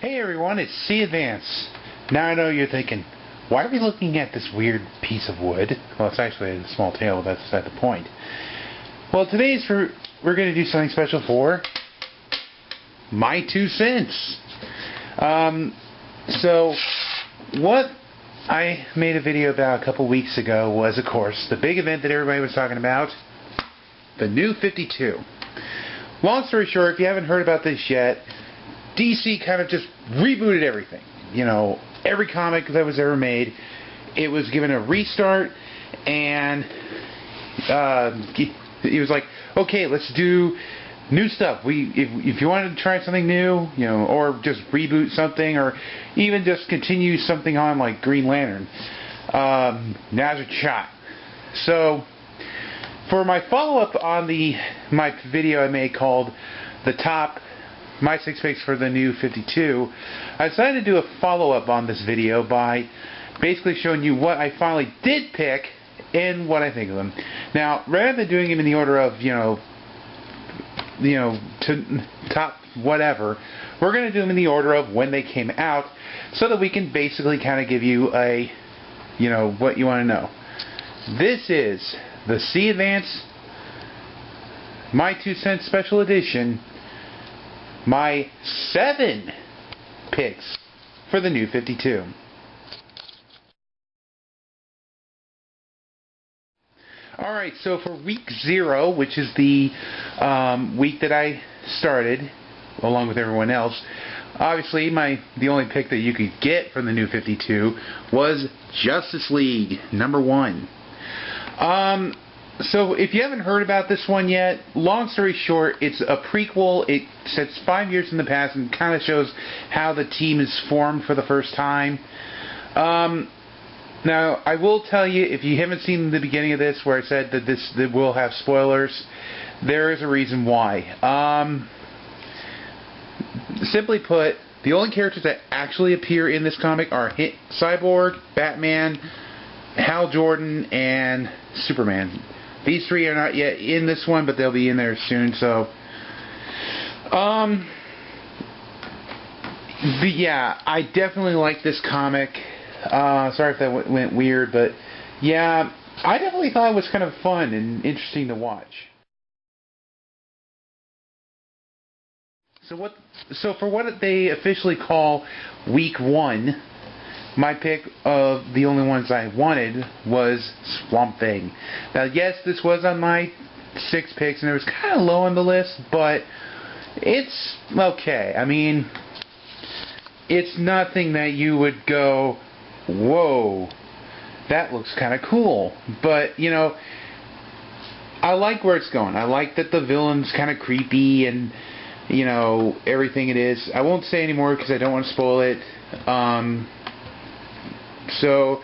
Hey everyone, it's C Advance. Now I know you're thinking, why are we looking at this weird piece of wood? Well, it's actually a small tail, but that's beside the point. Well, we're going to do something special for my 2 cents. So, what I made a video about a couple weeks ago was, of course, the big event that everybody was talking about, the new 52. Long story short, if you haven't heard about this yet, DC kind of just rebooted everything. You know, every comic that was ever made, it was given a restart, and it was like, okay, let's do new stuff. If you wanted to try something new, you know, or just reboot something, or even just continue something on like Green Lantern, now's your shot. So, for my follow-up on my video I made called My 6 Picks for the New 52, I decided to do a follow-up on this video by basically showing you what I finally did pick and what I think of them. Now, rather than doing them in the order of, to top whatever, we're going to do them in the order of when they came out so that we can basically kind of give you a, what you want to know. This is the C Advance My 2 Cents Special Edition, my 7 picks for the new 52. Alright, so for week 0, which is the week that I started, along with everyone else, obviously the only pick that you could get from the new 52 was Justice League #1. So if you haven't heard about this one yet, long story short, it's a prequel. It sets 5 years in the past and kind of shows how the team is formed for the first time. Now, I will tell you, if you haven't seen the beginning of this where I said that will have spoilers, there is a reason why. Simply put, the only characters that actually appear in this comic are Cyborg, Batman, Hal Jordan, and Superman. These 3 are not yet in this one, but they'll be in there soon, so... yeah, I definitely like this comic. Sorry if that went weird, but yeah, I definitely thought it was kind of fun and interesting to watch. So for what they officially call Week 1, my pick of the only ones I wanted was Swamp Thing. Now, yes, this was on my 6 picks, and it was kind of low on the list, but it's okay. I mean, it's nothing that you would go, whoa, that looks kind of cool. But, I like where it's going. I like that the villain's kind of creepy and, everything it is. I won't say anymore because I don't want to spoil it. So,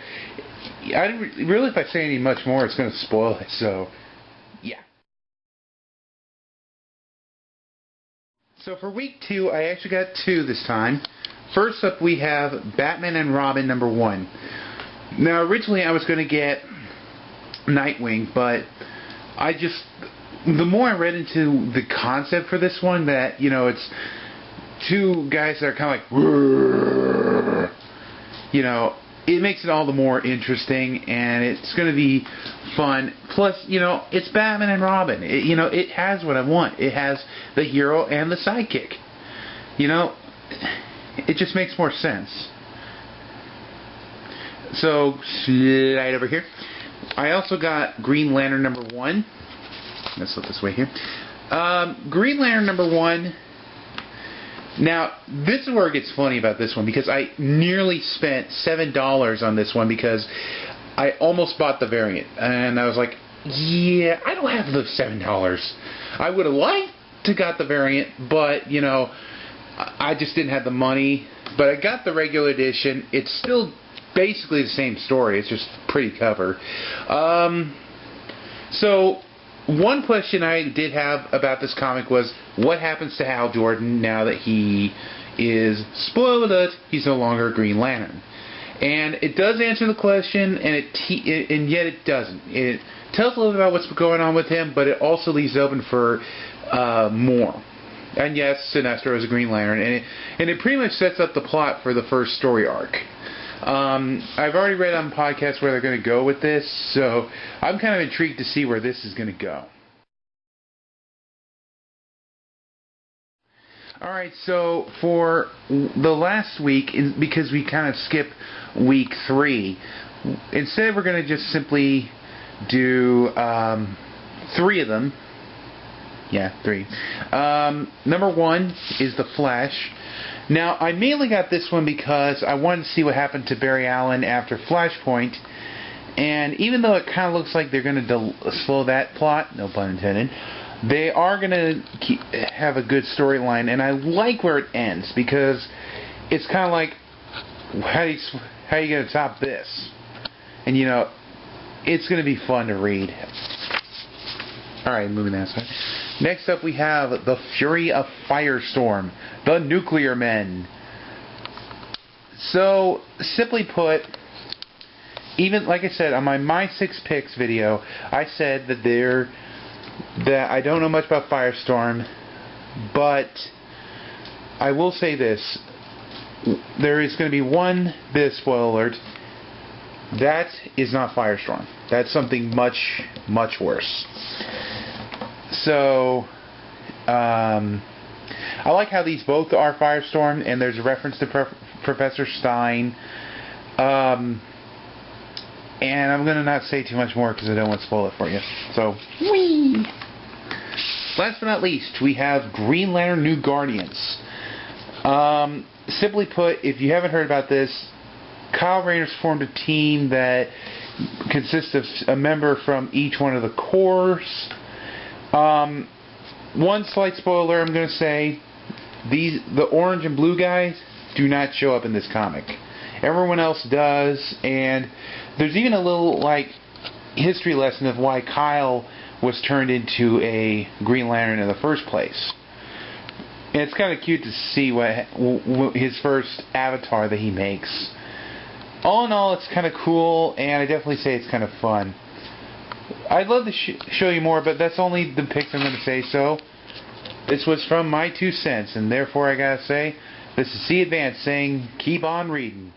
really, if I say any much more, it's going to spoil it, so, yeah. So for week 2, I actually got 2 this time. First up, we have Batman and Robin #1. Now, originally, I was going to get Nightwing, but the more I read into the concept for this one, that, it's 2 guys that are kind of like, it makes it all the more interesting, and it's going to be fun. Plus, it's Batman and Robin. It has what I want. It has the hero and the sidekick. It just makes more sense. So, slide over here. I also got Green Lantern #1. Let's look this way here. Green Lantern #1. Now, this is where it gets funny about this one, because I nearly spent $7 on this one because I almost bought the variant. And I was like, yeah, I don't have the $7. I would have liked to got the variant, but, I just didn't have the money. But I got the regular edition. It's still basically the same story. It's just pretty cover. So, one question I did have about this comic was, what happens to Hal Jordan now that he is, spoiler alert, he's no longer a Green Lantern? And it does answer the question, and yet it doesn't. It tells a little bit about what's going on with him, but it also leaves open for more. And yes, Sinestro is a Green Lantern, and it pretty much sets up the plot for the first story arc. I've already read on podcasts where they're going to go with this, so I'm kind of intrigued to see where this is going to go. Alright, so for the last week, because we kind of skipped week 3, instead we're going to just simply do 3 of them. Yeah, 3. Number 1 is The Flash. Now, I mainly got this one because I wanted to see what happened to Barry Allen after Flashpoint, and even though it kind of looks like they're going to slow that plot, no pun intended, they are going to have a good storyline, and I like where it ends, because it's kind of like, how are you going to top this? And, you know, it's going to be fun to read. Alright, moving that aside. Next up we have The Fury of Firestorm, The Nuclear Men. So, simply put, even, like I said, on my 6 picks video, I said that I don't know much about Firestorm, but I will say this. There is going to be one bit of spoiler alert. That is not Firestorm. That's something much, much worse. So, I like how these both are Firestorm, and there's a reference to Professor Stein. And I'm going to not say too much more because I don't want to spoil it for you. So, whee! Last but not least, we have Green Lantern New Guardians. Simply put, if you haven't heard about this, Kyle Rayner's formed a team that consists of a member from each one of the corps. One slight spoiler I'm going to say, the orange and blue guys do not show up in this comic. Everyone else does, and there's even a little, like, history lesson of why Kyle was turned into a Green Lantern in the first place. And it's kind of cute to see what his first avatar that he makes. All in all, it's kind of cool, and I definitely say it's kind of fun. I'd love to show you more, but that's only the picks I'm going to say. So, this was from my 2 cents, and therefore I gotta say, this is C Advance saying, keep on reading.